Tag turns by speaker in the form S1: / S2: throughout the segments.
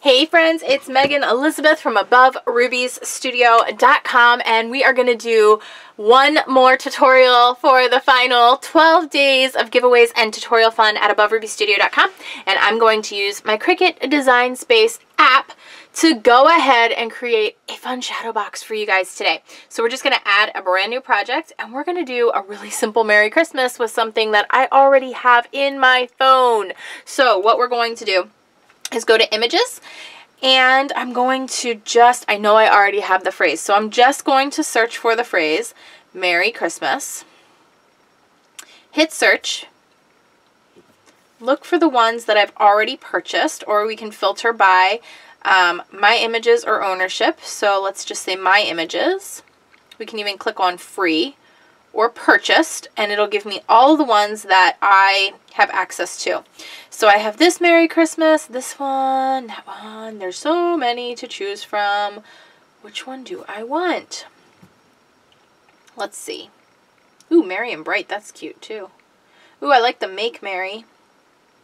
S1: Hey friends, it's Megan Elizabeth from AboveRubiesStudio.com, and we are going to do one more tutorial for the final 12 days of giveaways and tutorial fun at AboveRubiesStudio.com, and I'm going to use my Cricut Design Space app to go ahead and create a fun shadow box for you guys today. So we're just going to add a brand new project, and we're going to do a really simple Merry Christmas with something that I already have in my phone. So what we're going to do is go to images, and I'm going to I know I already have the phrase, so I'm just going to search for the phrase Merry Christmas, hit search, look for the ones that I've already purchased, or we can filter by my images or ownership. So let's just say my images. We can even click on free or purchased, and it'll give me all the ones that I have access to. So I have this Merry Christmas, this one, that one. There's so many to choose from. Which one do I want? Let's see. Ooh, Merry and Bright, that's cute too. Ooh, I like the Make Merry.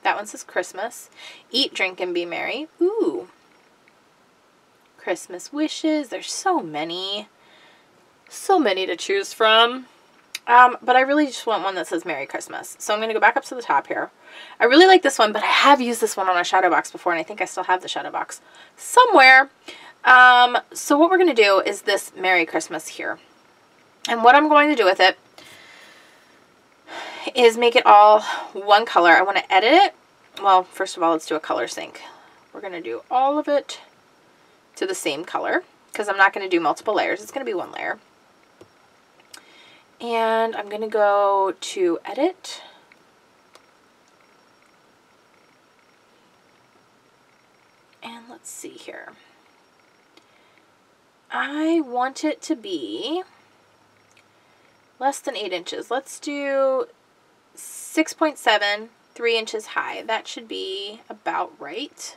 S1: That one says Christmas. Eat, Drink, and Be Merry. Ooh. Christmas Wishes. There's so many. So many to choose from. But I really just want one that says Merry Christmas. So I'm going to go back up to the top here. I really like this one, but I have used this one on a shadow box before, and I think I still have the shadow box somewhere. So what we're going to do is this Merry Christmas here. And what I'm going to do with it is make it all one color. I want to edit it. Well, first of all, let's do a color sync. We're going to do all of it to the same color, because I'm not going to do multiple layers. It's going to be one layer. And I'm going to go to Edit. And let's see here. I want it to be less than 8 inches. Let's do 6.7, 3 inches high. That should be about right.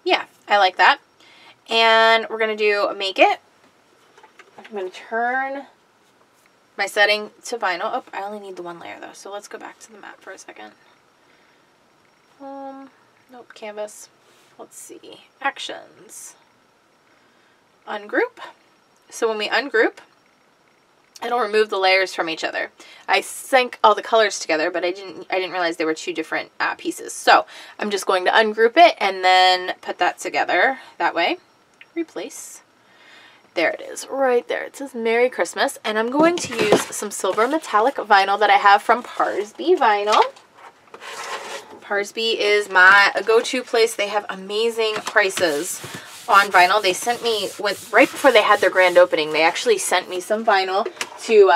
S1: Yeah, I like that. And we're going to do Make It. I'm going to turn my setting to vinyl. Oh, I only need the one layer though, so let's go back to the map for a second. Nope, canvas. Let's see. Actions. Ungroup. So when we ungroup, it'll remove the layers from each other. I sync all the colors together, but I didn't realize they were two different pieces. So I'm just going to ungroup it and then put that together that way. Replace. There it is, right there. It says Merry Christmas, and I'm going to use some silver metallic vinyl that I have from Parsby Vinyl. Parsby is my go-to place. They have amazing prices on vinyl. They sent me, right before they had their grand opening, they actually sent me some vinyl to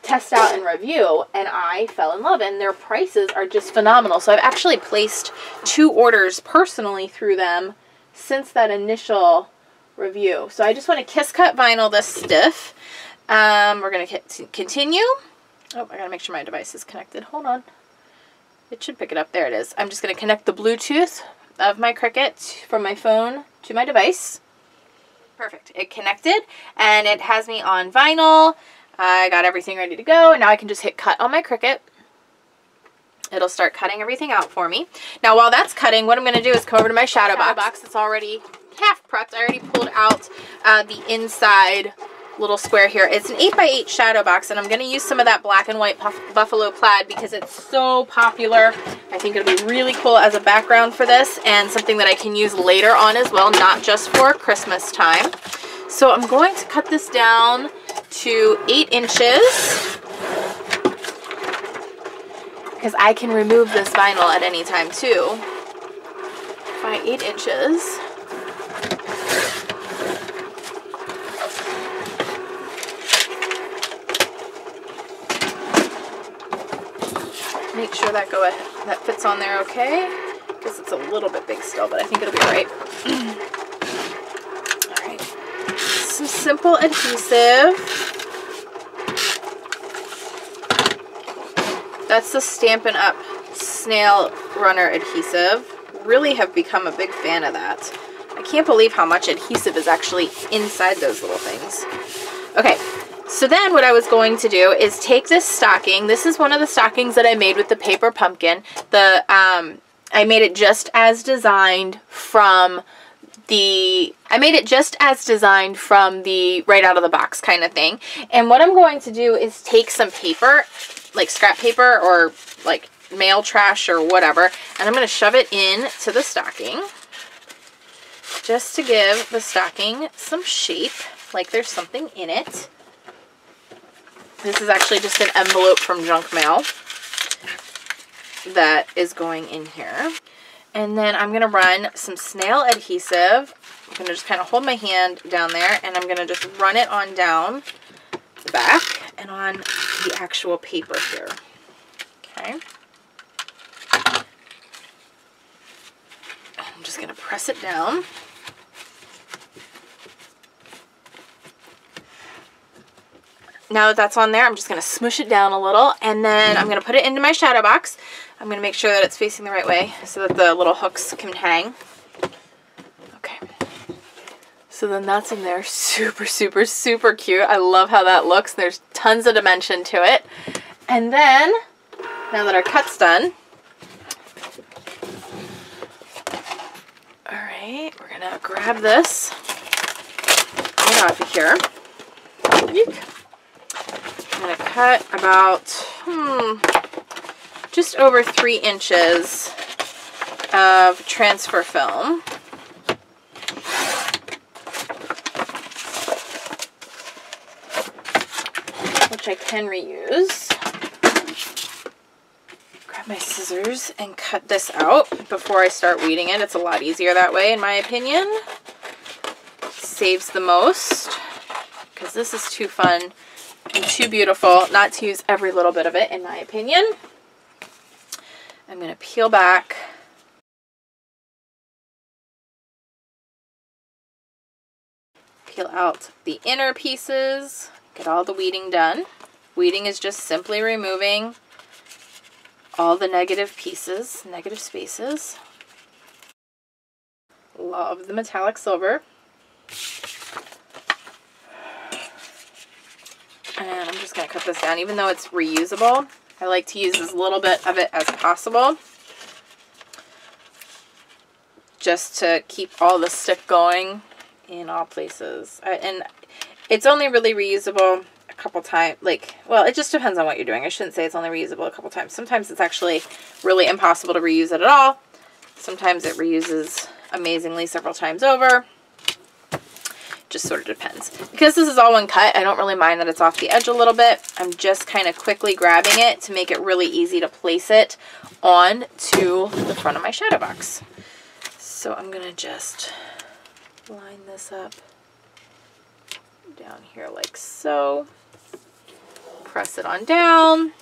S1: test out and review, and I fell in love, and their prices are just phenomenal. So I've actually placed 2 orders personally through them since that initial review. So I just want to kiss cut vinyl this stiff. We're going to continue. Oh, I got to make sure my device is connected. Hold on. It should pick it up. There it is. I'm just going to connect the Bluetooth of my Cricut from my phone to my device. Perfect. It connected, and it has me on vinyl. I got everything ready to go, and now I can just hit cut on my Cricut. It'll start cutting everything out for me. Now while that's cutting, what I'm going to do is come over to my shadow box. It's already half prepped. I already pulled out the inside little square here. It's an 8x8 shadow box, and I'm going to use some of that black and white buffalo plaid because it's so popular. I think it'll be really cool as a background for this, and something that I can use later on as well, not just for Christmas time. So I'm going to cut this down to 8 inches because I can remove this vinyl at any time too. By 8 inches. Make sure that that fits on there okay. Because it's a little bit big still, but I think it'll be alright. Alright. Some simple adhesive. That's the Stampin'Up Snail Runner adhesive. Really have become a big fan of that. I can't believe how much adhesive is actually inside those little things. Okay. So then what I was going to do is take this stocking. This is one of the stockings that I made with the paper pumpkin. And I made it just as designed from the right out of the box kind of thing. And what I'm going to do is take some paper, like scrap paper or like mail trash or whatever, and I'm going to shove it in to the stocking just to give the stocking some shape, like there's something in it. This is actually just an envelope from junk mail that is going in here. And then I'm going to run some snail adhesive. I'm going to just kind of hold my hand down there, and I'm going to just run it on down the back and on the actual paper here. Okay. I'm just going to press it down. Now that that's on there, I'm just going to smush it down a little, and then I'm going to put it into my shadow box. I'm going to make sure that it's facing the right way so that the little hooks can hang. Okay. So then that's in there. Super, super, super cute. I love how that looks. There's tons of dimension to it. And then, now that our cut's done, all right, we're going to grab this right off of here. Eek. I'm going to cut about just over 3 inches of transfer film. Which I can reuse. Grab my scissors and cut this out before I start weeding it. It's a lot easier that way, in my opinion. Saves the most, because this is too fun and too beautiful not to use every little bit of it, in my opinion. I'm going to peel back out the inner pieces, get all the weeding done. Weeding is just simply removing all the negative pieces, negative spaces. Love the metallic silver. And I'm just going to cut this down. Even though it's reusable, I like to use as little bit of it as possible, just to keep all the stick going in all places. And it's only really reusable a couple times. Like, well, it just depends on what you're doing. I shouldn't say it's only reusable a couple times. Sometimes it's actually really impossible to reuse it at all. Sometimes it reuses amazingly several times over. Just sort of depends. Because this is all one cut, I don't really mind that it's off the edge a little bit. I'm just kind of quickly grabbing it to make it really easy to place it on to the front of my shadow box. So I'm going to just line this up down here like so. Press it on down.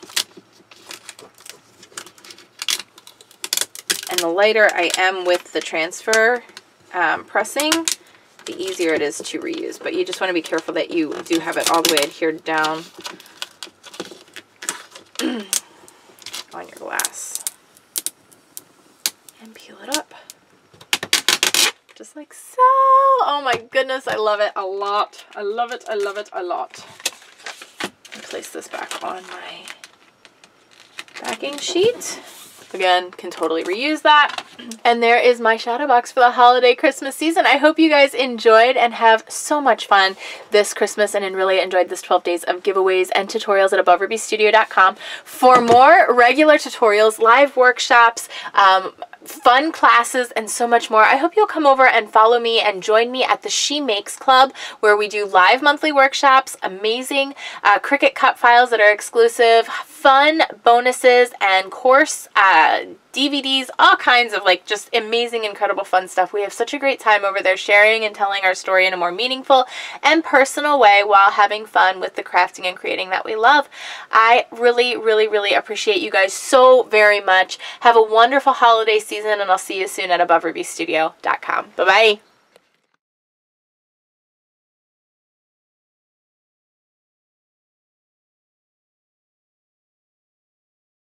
S1: And the lighter I am with the transfer pressing, the easier it is to reuse. But you just want to be careful that you do have it all the way adhered down on your glass. And peel it up. Just like so. Oh my goodness, I love it a lot. I love it, I love it a lot. Place this back on my backing sheet. Again, can totally reuse that. And there is my shadow box for the holiday Christmas season. I hope you guys enjoyed and have so much fun this Christmas and really enjoyed this 12 days of giveaways and tutorials at AboveRubyStudio.com. For more regular tutorials, live workshops, fun classes, and so much more, I hope you'll come over and follow me and join me at the She Makes Club, where we do live monthly workshops, amazing Cricut cut files that are exclusive, fun bonuses, and course DVDs, all kinds of like just amazing, incredible fun stuff. We have such a great time over there sharing and telling our story in a more meaningful and personal way while having fun with the crafting and creating that we love. I really, really, really appreciate you guys so very much. Have a wonderful holiday season, and I'll see you soon at AboveRubyStudio.com. Bye-bye.